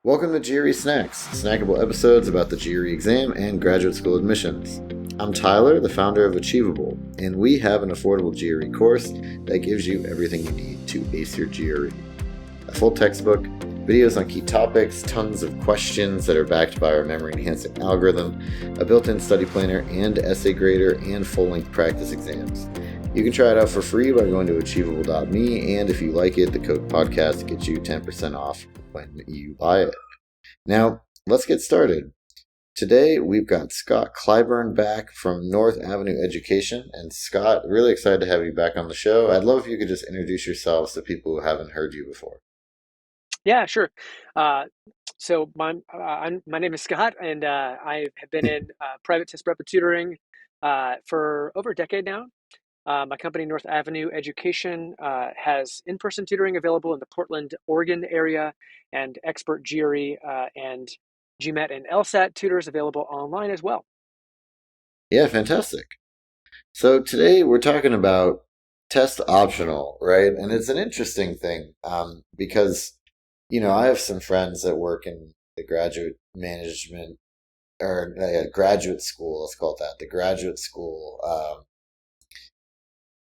Welcome to GRE Snacks, snackable episodes about the GRE exam and graduate school admissions. I'm Tyler, the founder of Achievable, and we have an affordable GRE course that gives you everything you need to ace your GRE. A full textbook, videos on key topics, tons of questions that are backed by our memory enhancing algorithm, a built-in study planner and essay grader, and full-length practice exams. You can try it out for free by going to achievable.me, and if you like it, the code podcast gets you 10% off when you buy it. Now, let's get started. Today, we've got Scott Clyburn back from North Avenue Education. And Scott, really excited to have you back on the show. I'd love if you could just introduce yourselves to people who haven't heard you before. Yeah, sure. Uh, my name is Scott, and I have been in private test prep and tutoring for over a decade now. My company, North Avenue Education, has in-person tutoring available in the Portland, Oregon area, and expert GRE and GMAT and LSAT tutors available online as well. Yeah, fantastic. So today we're talking about test optional, right? And it's an interesting thing because, I have some friends that work in the graduate management or graduate school, let's call it that, the graduate school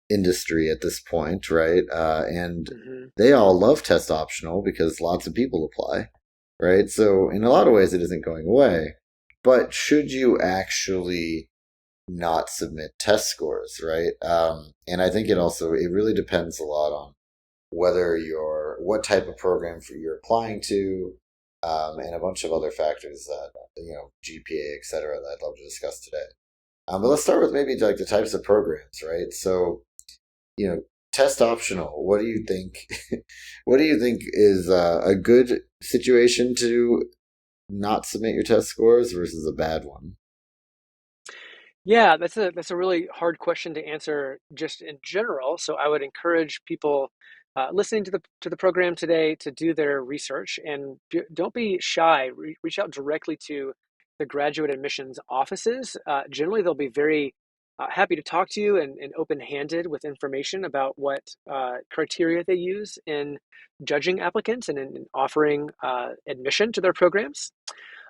industry at this point, right? And hmm they all love test optional because lots of people apply, right? So in a lot of ways, it isn't going away. But should you actually not submit test scores, right? And I think it really depends a lot on what type of program you're applying to, and a bunch of other factors that, GPA, et cetera, that I'd love to discuss today. But let's start with maybe like the types of programs, right? So, you know, test optional. What do you think? What do you think is a good situation to not submit your test scores versus a bad one? Yeah, that's a really hard question to answer just in general. So I would encourage people listening to the program today to do their research and don't be shy. Reach out directly to the graduate admissions offices. Generally, they'll be very happy to talk to you and open-handed with information about what criteria they use in judging applicants and in offering admission to their programs.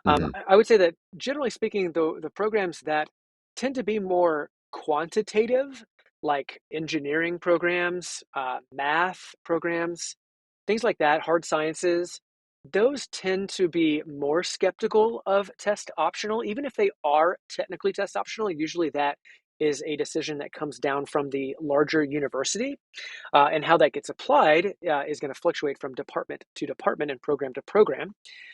Hmm. I would say that generally speaking, the programs that tend to be more quantitative, like engineering programs, math programs, things like that, hard sciences, those tend to be more skeptical of test optional, even if they are technically test optional. Usually that is a decision that comes down from the larger university, and how that gets applied is going to fluctuate from department to department and program to program.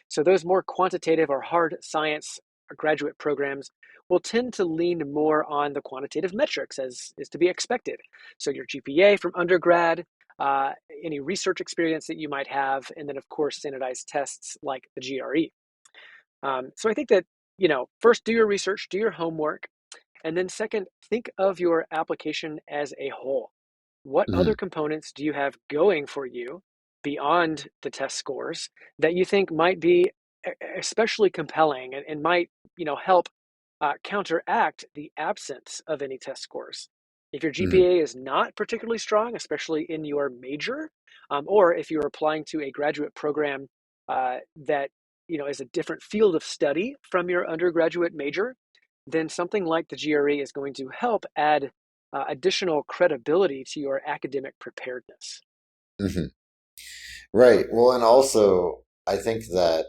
So those more quantitative or hard science graduate programs will tend to lean more on the quantitative metrics as is to be expected. So your GPA from undergrad, uh, any research experience that you might have, and then of course standardized tests like the GRE. So I think that, first do your research, do your homework, and then second, think of your application as a whole. What Hmm. other components do you have going for you beyond the test scores that you think might be especially compelling and might, help counteract the absence of any test scores? If your Hmm. GPA is not particularly strong, especially in your major, or if you're applying to a graduate program that is a different field of study from your undergraduate major, then something like the GRE is going to help add additional credibility to your academic preparedness. Hmm. Right. Well, and also, I think that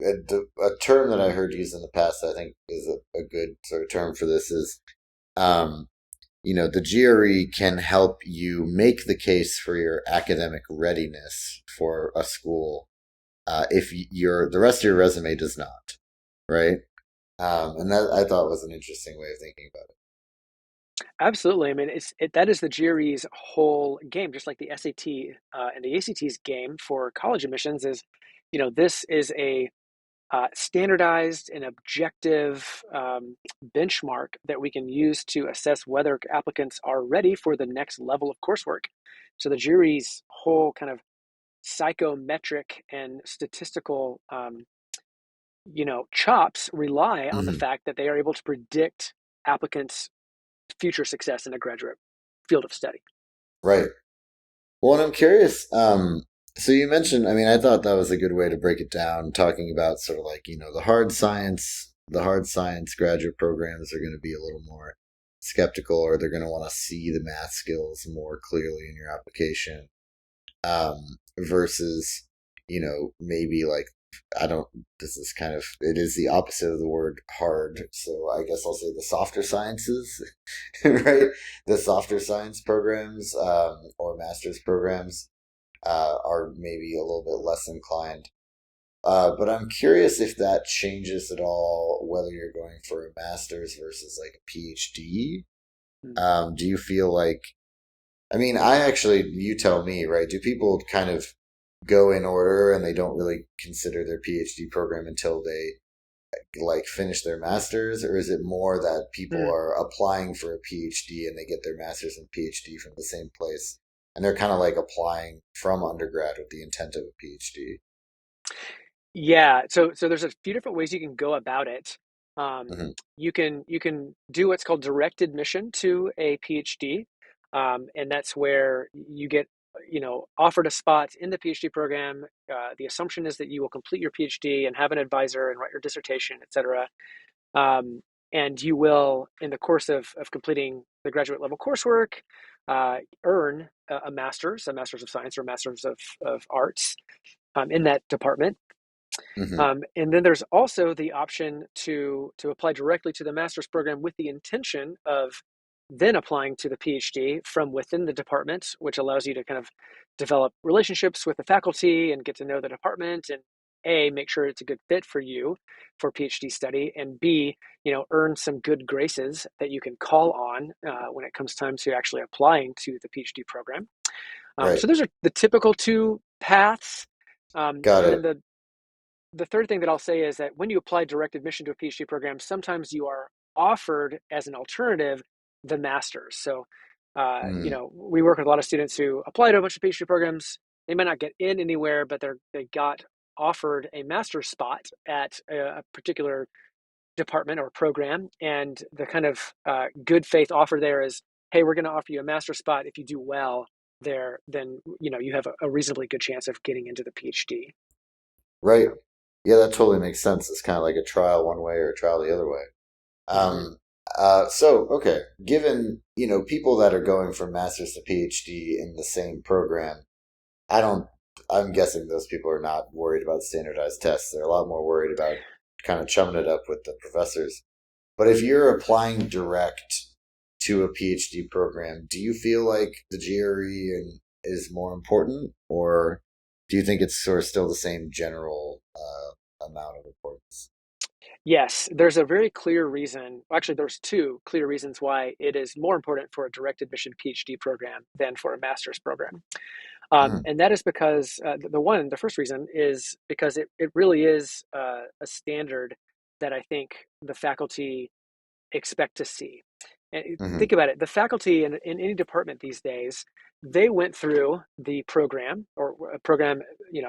a term that I heard used in the past, that I think is a good sort of term for this is, um, the GRE can help you make the case for your academic readiness for a school, if the rest of your resume does not, right? And that I thought was an interesting way of thinking about Absolutely. I mean, that is the GRE's whole game, just like the SAT and the ACT's game for college admissions. This is a standardized and objective benchmark that we can use to assess whether applicants are ready for the next level of coursework. So the jury's whole kind of psychometric and statistical, chops rely it. on the Hmm. fact that they are able to predict applicants' future success in a graduate field of study. Right. Well, and I'm curious. So you mentioned, I mean, I thought that was a good way to break it down, talking about sort of like, the hard science graduate programs are going to be a little more skeptical, or they're going to want to see the math skills more clearly in your application. Versus, maybe like, I don't, this is kind of, it is the opposite of the word hard. So I guess I'll say the softer sciences, right? The softer science programs, or master's programs are maybe a little bit less inclined. But I'm curious if that changes at all, whether you're going for a master's versus like a PhD. Mm. Do you feel like, I mean, you tell me, right? Do people kind of go in order and they don't really consider their PhD program until they like finish their master's? Or is it more that people Mm. are applying for a PhD and they get their master's and PhD from the same place? And they're kind of like applying from undergrad with the intent of a PhD. Yeah, so there's a few different ways you can go about it. Um, Hmm. you can do what's called direct admission to a PhD, and that's where you get offered a spot in the PhD program. The assumption is that you will complete your PhD and have an advisor and write your dissertation, et cetera. Um, and you will, in the course of completing the graduate level coursework, earn a master's of science or a master's of arts in that department. Hmm. And then there's also the option to apply directly to the master's program with the intention of then applying to the PhD from within the department, which allows you to kind of develop relationships with the faculty and get to know the department and A, make sure it's a good fit for you for PhD study, and B, earn some good graces that you can call on when it comes time to actually applying to the PhD program. Right. So those are the typical two paths. Got And then it. the third thing that I'll say is that when you apply direct admission to a PhD program, sometimes you are offered as an alternative the master's. So, Mm, we work with a lot of students who apply to a bunch of PhD programs. They might not get in anywhere, but they got offered a master's spot at a particular department or program, and the kind of good faith offer there is, hey, we're going to offer you a master's spot if you do well there. Then you have a reasonably good chance of getting into the PhD. right. Yeah, that totally makes sense. It's kind of like a trial one way or a trial the other way. Mm-hmm. Um, okay, given, people that are going from master's to PhD in the same program, I don't, I'm guessing those people are not worried about standardized tests. They're a lot more worried about kind of chumming it up with the professors. But if you're applying direct to a PhD program, do you feel like the GRE is more important, or do you think it's sort of still the same general amount of importance? Yes, there's a very clear reason. Actually, there's two clear reasons why it is more important for a direct admission PhD program than for a master's program. Mm, And that is because the first reason is because it really is a standard that I think the faculty expect to see. And hmm. think about it, the faculty in any department these days, they went through the program or a program,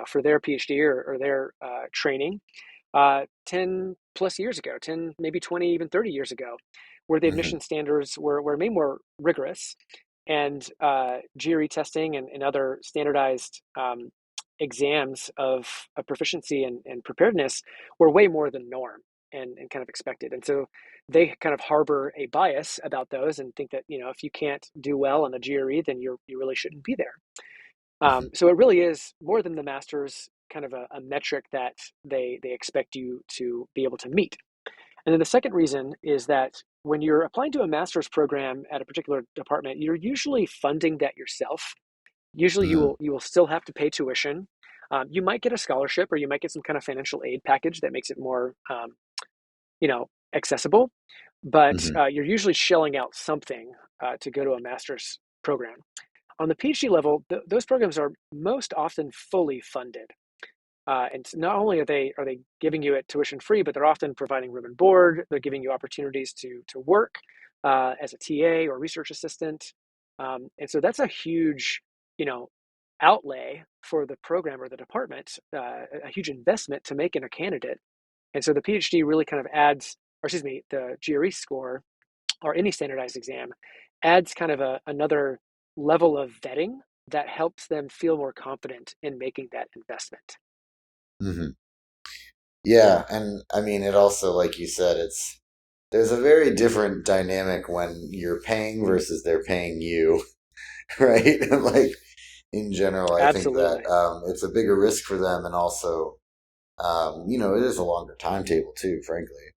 for their PhD or their training 10 plus years ago, 10, maybe 20, even 30 years ago, where the Hmm. admission standards were made more rigorous and GRE testing and other standardized exams of proficiency and preparedness were way more than norm and kind of expected. And so they kind of harbor a bias about those and think that, if you can't do well on the GRE, then you really shouldn't be there. Hmm. So it really is more than the master's kind of a metric that they expect you to be able to meet. And then the second reason is that when you're applying to a master's program at a particular department, you're usually funding that yourself. Usually, you Hmm. will still have to pay tuition. You might get a scholarship, or you might get some kind of financial aid package that makes it more, accessible. But Hmm. you're usually shelling out something to go to a master's program. On the PhD level, those programs are most often fully funded. And not only are they giving you it tuition free, but they're often providing room and board. They're giving you opportunities to work as a TA or research assistant, and so that's a huge, you know, outlay for the program or the department, a huge investment to make in a candidate. And so the PhD really kind of adds, or excuse me, the GRE score or any standardized exam adds kind of another level of vetting that helps them feel more confident in making that investment. Hmm. Yeah, and I mean, it also, like you said, there's a very different dynamic when you're paying versus they're paying you, right? Like in general, I think that Absolutely. it's a bigger risk for them, and also, it is a longer timetable too, frankly.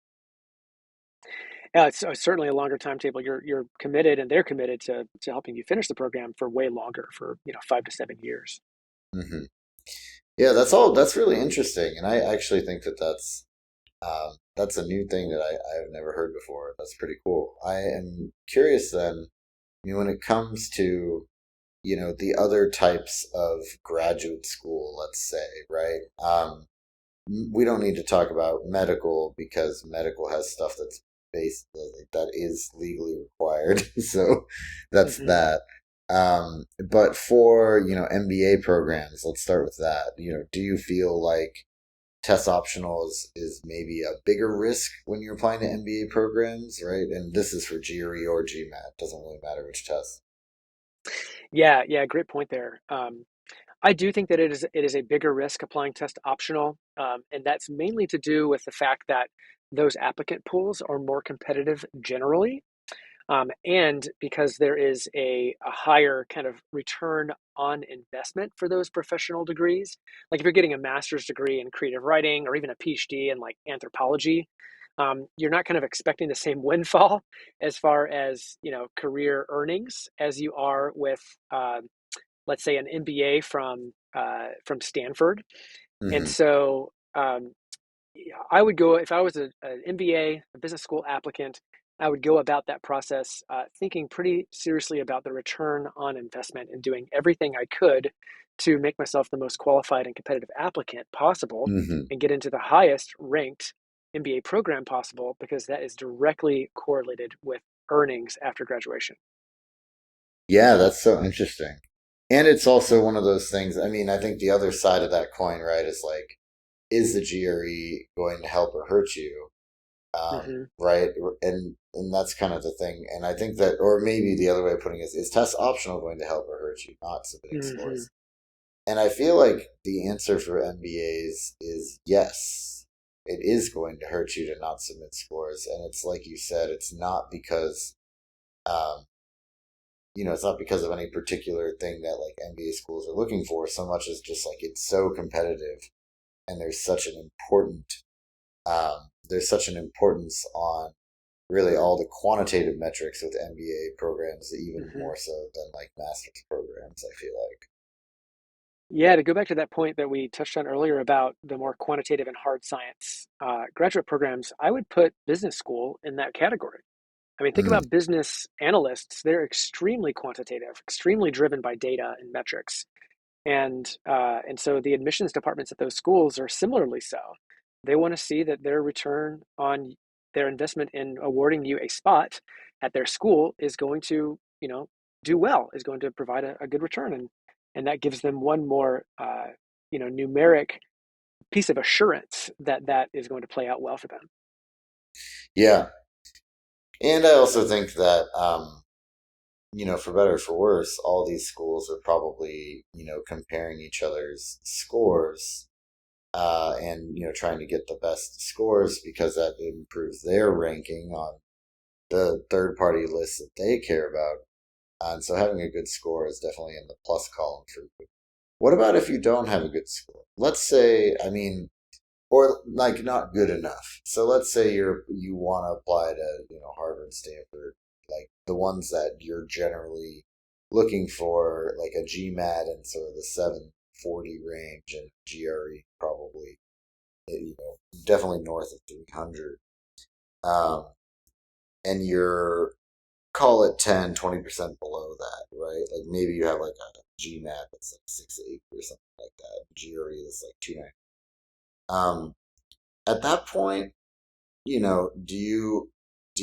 Yeah, it's certainly a longer timetable. You're committed, and they're committed to helping you finish the program for way longer, for 5 to 7 years. Hmm. Yeah, that's all. That's really interesting, and I actually think that that's a new thing that I've never heard before. That's pretty cool. I am curious then, when it comes to, the other types of graduate school, let's say, right? We don't need to talk about medical because medical has stuff that's based that is legally required. So that's Hmm. that. But for, MBA programs, let's start with that. Do you feel like test optional is maybe a bigger risk when you're applying to MBA programs, right? And this is for GRE or GMAT. Doesn't really matter which test. Yeah, yeah, great point there. I do think that it is a bigger risk applying test optional, and that's mainly to do with the fact that those applicant pools are more competitive generally. And because there is a higher kind of return on investment for those professional degrees. Like if you're getting a master's degree in creative writing or even a PhD in like anthropology, you're not kind of expecting the same windfall as far as career earnings as you are with, let's say, an MBA from Stanford. And Hmm. so I would go, if I was an MBA, a business school applicant, I would go about that process thinking pretty seriously about the return on investment and doing everything I could to make myself the most qualified and competitive applicant possible Hmm. and get into the highest ranked MBA program possible, because that is directly correlated with earnings after graduation. Yeah, that's so interesting. And it's also one of those things. I mean, I think the other side of that coin, right, is like, is the GRE going to help or hurt you? Hmm. Right? And that's kind of the thing. And I think that, or maybe the other way of putting it is test optional going to help or hurt you, not submitting Hmm. scores? And I feel like the answer for MBAs is yes. It is going to hurt you to not submit scores. And it's like you said, um, it's not because of any particular thing that like MBA schools are looking for so much as just like it's so competitive and there's such an importance on really all the quantitative metrics with MBA programs, even Hmm. more so than like master's programs, I feel like. Yeah, to go back to that point that we touched on earlier about the more quantitative and hard science graduate programs, I would put business school in that category. I mean, think Mm, about business analysts. They're extremely quantitative, extremely driven by data and metrics. And so the admissions departments at those schools are similarly so. They want to see that their return on their investment in awarding you a spot at their school is going to, do well, is going to provide a good return, and that gives them one more, numeric piece of assurance that that is going to play out well for them. yeah. And I also think that, for better or for worse, all these schools are probably, comparing each other's scores, and, trying to get the best scores because that improves their ranking on the third party lists that they care about. And so having a good score is definitely in the plus column for you. What about if you don't have a good score? Let's say, I mean, or like not good enough. So let's say you want to apply to, Harvard, Stanford, like the ones that you're generally looking for, like a GMAT in sort of the 740 range, and GRE probably, definitely north of 300. Um, and you're, call it 10, 20% below that, right? Like maybe you have like a GMAT that's like 680 or something like that. GRE that's like 290. At that point, do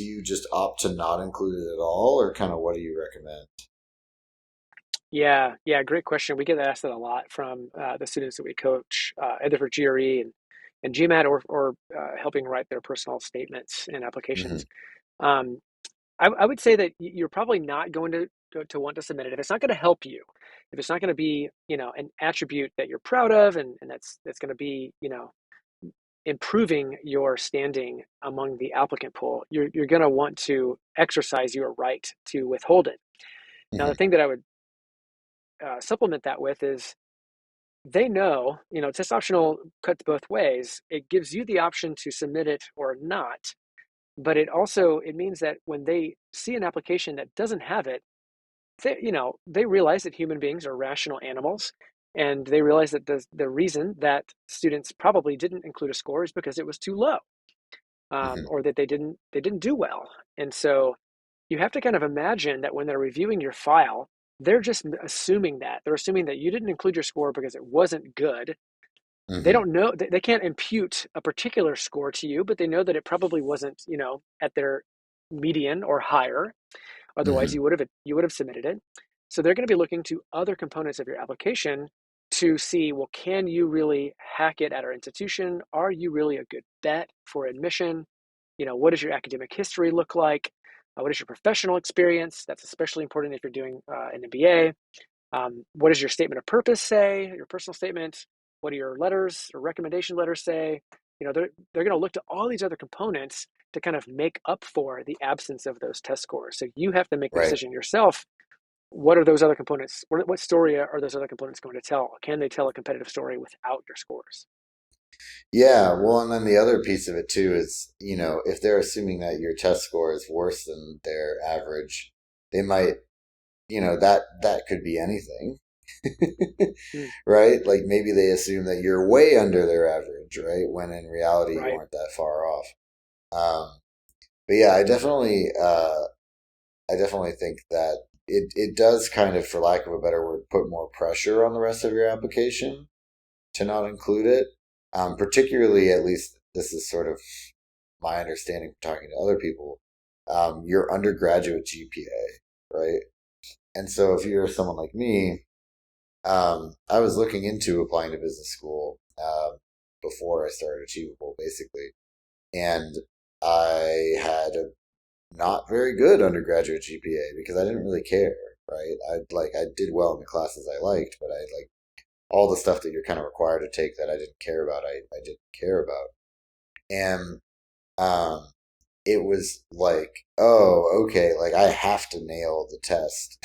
you just opt to not include it at all, or kind of what do you recommend? Yeah, yeah, great question. We get asked that a lot from the students that we coach, either for GRE and GMAT, or helping write their personal statements and Hmm. applications. Um, I would say that you're probably not going to to want to submit it, if it's not going to help you, if it's not going to be, an attribute that you're proud of, and that's going to be, improving your standing among the applicant pool, you're going to want to exercise your right to withhold it. Now, the Hmm. thing that I would supplement that with is they know, test optional cuts both ways. It gives you the option to submit it or not, but it means that when they see an application that doesn't have it, they realize that human beings are rational animals, and they realize that the reason that students probably didn't include a score is because it was too low, Hmm. or that they didn't do well. And so you have to kind of imagine that when they're reviewing your file, they're just assuming that you didn't include your score because it wasn't good. They Hmm. don't know, they can't impute a particular score to you, but they know that it probably wasn't, at their median or higher. Otherwise, Hmm. you would have submitted it. So they're going to be looking to other components of your application to see, well, can you really hack it at our institution? Are you really a good bet for admission? What does your academic history look like? What is your professional experience? That's especially important if you're doing an MBA. What does your statement of purpose say? Your personal statement? What do your letters or recommendation letters say? They're going to look to all these other components to kind of make up for the absence of those test scores. So you have to make the Right. decision yourself. What are those other components? What story are those other components going to tell? Can they tell a competitive story without your scores? Yeah, well, and then the other piece of it too is, if they're assuming that your test score is worse than their average, they might, that could be anything, Mm, right? Like maybe they assume that you're way under their average, right? When in reality you right. aren't that far off. But yeah, I definitely think that it does kind of, for lack of a better word, put more pressure on the rest of your application to not include it. Particularly, at least this is sort of my understanding from talking to other people, your undergraduate GPA, right? And so if you're someone like me, I was looking into applying to business school before I started Achievable, basically, and I had a not very good undergraduate GPA because I didn't really care, right? I did well in the classes I liked, but I like all the stuff that you're kind of required to take that I didn't care about. I didn't care about, and um, it was like, oh, okay, like I have to nail the test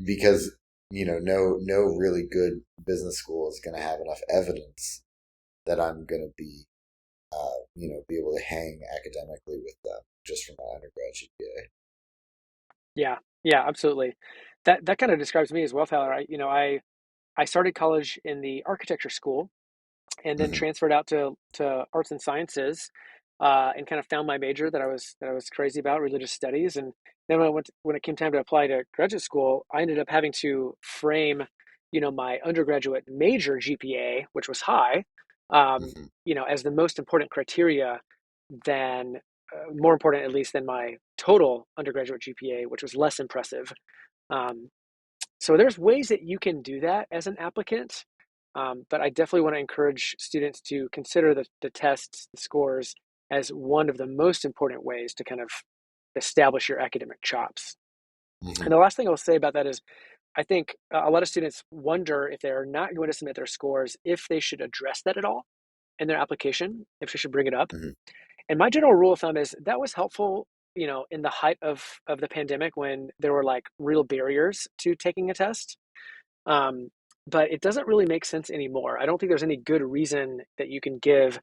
because no really good business school is going to have enough evidence that I'm going to be able to hang academically with them just from my undergrad GPA. Yeah, yeah, absolutely. That kind of describes me as well, Tyler. I started college in the architecture school, and then Hmm. transferred out to arts and sciences, and kind of found my major that I was crazy about, religious studies. And then when it came time to apply to graduate school, I ended up having to frame, my undergraduate major GPA, which was high, Hmm. as the most important criteria than more important at least than my total undergraduate GPA, which was less impressive. Um, so there's ways that you can do that as an applicant, but I definitely want to encourage students to consider the tests, the scores, as one of the most important ways to kind of establish your academic chops. And Hmm. the last thing I'll say about that is I think a lot of students wonder if they're not going to submit their scores, if they should address that at all in their application, if they should bring it up. Hmm. And my general rule of thumb is that was helpful, in the height of the pandemic when there were like real barriers to taking a test. Um, but it doesn't really make sense anymore. I don't think there's any good reason that you can give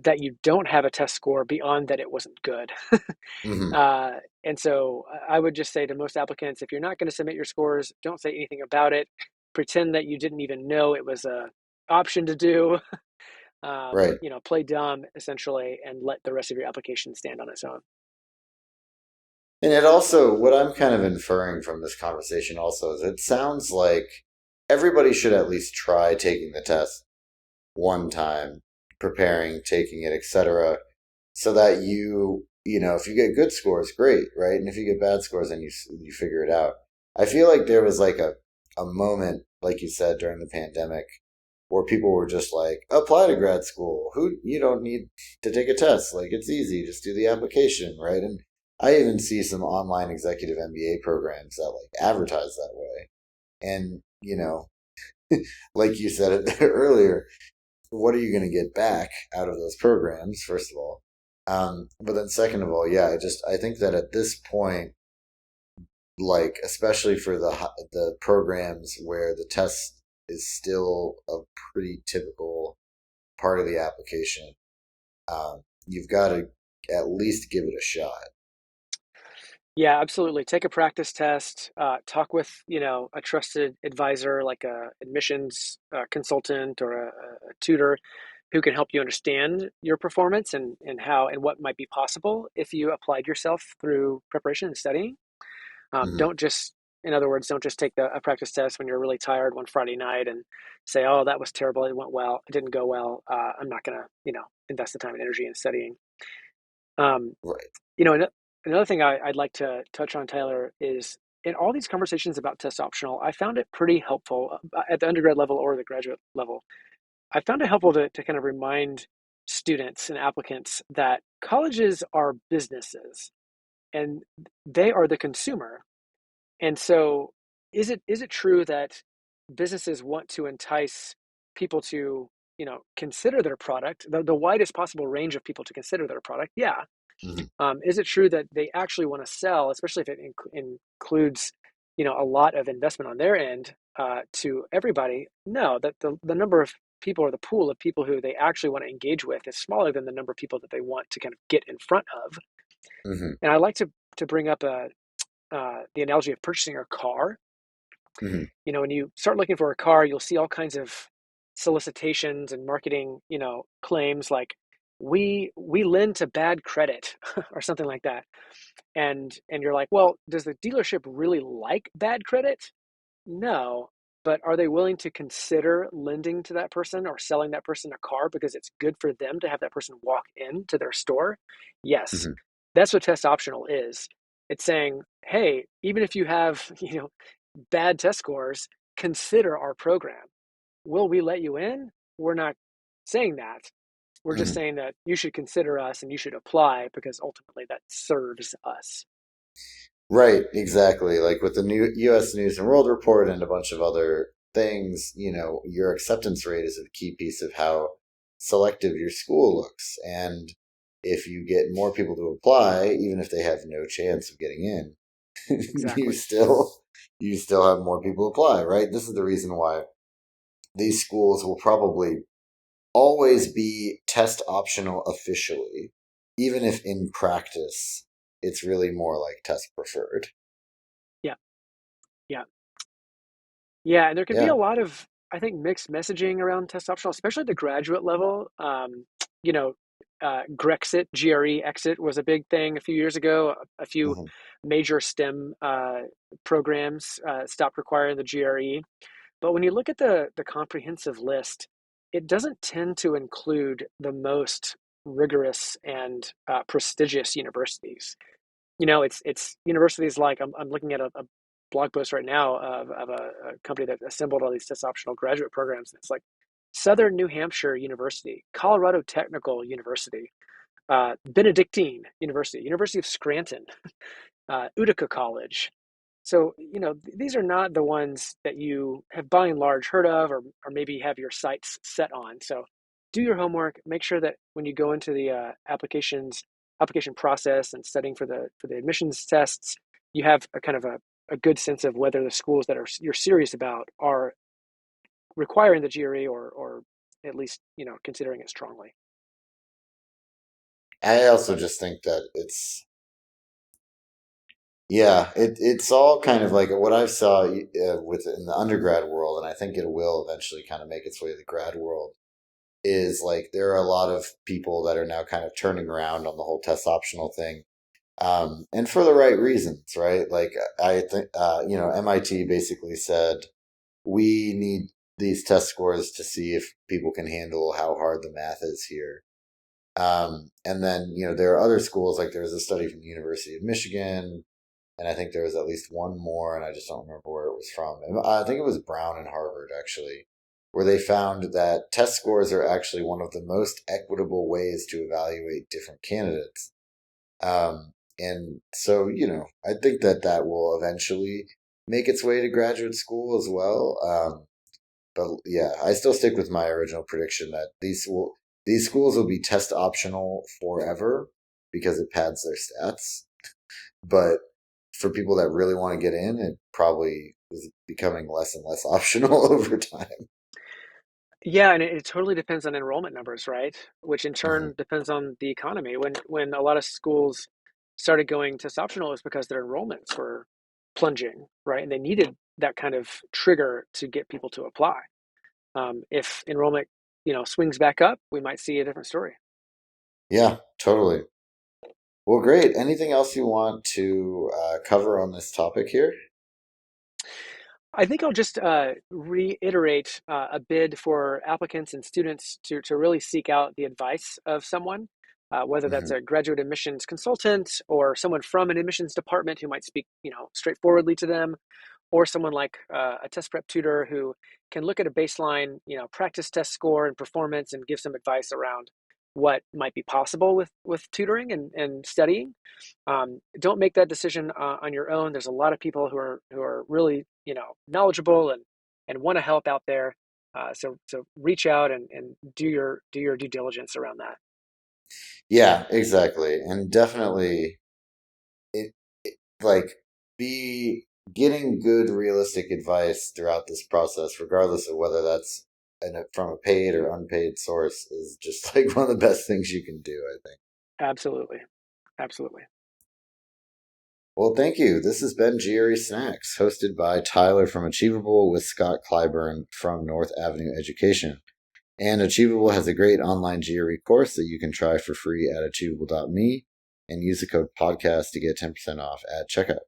that you don't have a test score beyond that it wasn't good. Hmm. uh, and so I would just say to most applicants, if you're not going to submit your scores, don't say anything about it. Pretend that you didn't even know it was a option to do. Right. Play dumb essentially, and let the rest of your application stand on its own. And it also, what I'm kind of inferring from this conversation also is it sounds like everybody should at least try taking the test one time, preparing, taking it, etc., so that if you get good scores, great, right? And if you get bad scores, then you figure it out. I feel like there was like a moment, like you said, during the pandemic where people were just like, apply to grad school. Who You don't need to take a test. Like it's easy, just do the application, right? And I even see some online executive MBA programs that like advertise that way. And, like you said it earlier, what are you going to get back out of those programs, first of all? But then second of all, yeah, I think that at this point, like especially for the programs where the test is still a pretty typical part of the application, you've got to at least give it a shot. Yeah, absolutely. Take a practice test. Talk with, a trusted advisor like a admissions consultant or a tutor who can help you understand your performance and how and what might be possible if you applied yourself through preparation and studying. Hmm. Don't just, in other words, don't just take a practice test when you're really tired one Friday night and say, "Oh, that was terrible. It went well. It didn't go well. I'm not gonna, invest the time and energy in studying." Um, Right. another thing I'd like to touch on, Tyler, is in all these conversations about test optional, I found it pretty helpful at the undergrad level or the graduate level. I found it helpful to kind of remind students and applicants that colleges are businesses and they are the consumer. And so, is it true that businesses want to entice people to, consider their product, the widest possible range of people to consider their product? Yeah. Hmm. Is it true that they actually want to sell, especially if it includes, a lot of investment on their end to everybody? No, that the number of people or the pool of people who they actually want to engage with is smaller than the number of people that they want to kind of get in front of. Hmm. And I like to bring up the analogy of purchasing a car. Hmm. When you start looking for a car, you'll see all kinds of solicitations and marketing, claims like we lend to bad credit or something like that. And you're like, well, does the dealership really like bad credit? No, but are they willing to consider lending to that person or selling that person a car because it's good for them to have that person walk into their store? Yes. Hmm. That's what test optional is. It's saying, hey, even if you have, bad test scores, consider our program. Will we let you in? We're not saying that. We're just Hmm. saying that you should consider us and you should apply because ultimately that serves us. Right, exactly. Like with the new U.S. News and World Report and a bunch of other things, your acceptance rate is a key piece of how selective your school looks. And if you get more people to apply, even if they have no chance of getting in, you Exactly. still you still have more people apply, right? This is the reason why these schools will probably always be test optional officially, even if in practice it's really more like test preferred. Yeah. Yeah. Yeah. And there can be Yeah. a lot of, I think, mixed messaging around test optional, especially at the graduate level. You know, Grexit, GRE exit was a big thing a few years ago. A few Hmm. major STEM programs stopped requiring the GRE. But when you look at the comprehensive list, it doesn't tend to include the most rigorous and prestigious universities. It's universities like I'm looking at a blog post right now of a company that assembled all these test optional graduate programs. It's like Southern New Hampshire University, Colorado Technical University, Benedictine University, University of Scranton, Utica College. So, these are not the ones that you have by and large heard of or maybe have your sights set on. So do your homework, make sure that when you go into the application process and studying for the admissions tests, you have a kind of a good sense of whether the schools that you're serious about are requiring the GRE or at least, considering it strongly. I also just think that yeah, it's all kind of like what I saw with in the undergrad world, and I think it will eventually kind of make its way to the grad world. Is like there are a lot of people that are now kind of turning around on the whole test optional thing, and for the right reasons, right? Like I think MIT basically said we need these test scores to see if people can handle how hard the math is here. And then there are other schools like there was a study from the University of Michigan, and I think there was at least one more, and I just don't remember where it was from. And I think it was Brown and Harvard actually, where they found that test scores are actually one of the most equitable ways to evaluate different candidates. And so, I think that that will eventually make its way to graduate school as well. But yeah, I still stick with my original prediction that these schools will be test optional forever because it pads their stats. But for people that really want to get in, it probably is becoming less and less optional over time. Yeah, and it totally depends on enrollment numbers, right? Which in Mhm. turn depends on the economy. When a lot of schools started going test optional, it was because their enrollments were plunging, right? And they needed that kind of trigger to get people to apply. If enrollment, swings back up, we might see a different story. Yeah, totally. Well, great. Anything else you want to cover on this topic here? I think I'll just reiterate a bid for applicants and students to really seek out the advice of someone, whether that's Hmm. a graduate admissions consultant or someone from an admissions department who might speak, straightforwardly to them, or someone like a test prep tutor who can look at a baseline, practice test score and performance and give some advice around what might be possible with tutoring and studying. Don't make that decision on your own. There's a lot of people who are really knowledgeable and want to help out there. So reach out and do your due diligence around that. Yeah, exactly. And definitely like be getting good realistic advice throughout this process, regardless of whether that's from a paid or unpaid source, is just like one of the best things you can do, I think. Absolutely, absolutely. Well, thank you. This has been GRE Snacks, hosted by Tyler from Achievable with Scott Clyburn from North Avenue Education. And Achievable has a great online GRE course that you can try for free at achievable.me and use the code podcast to get 10% off at checkout.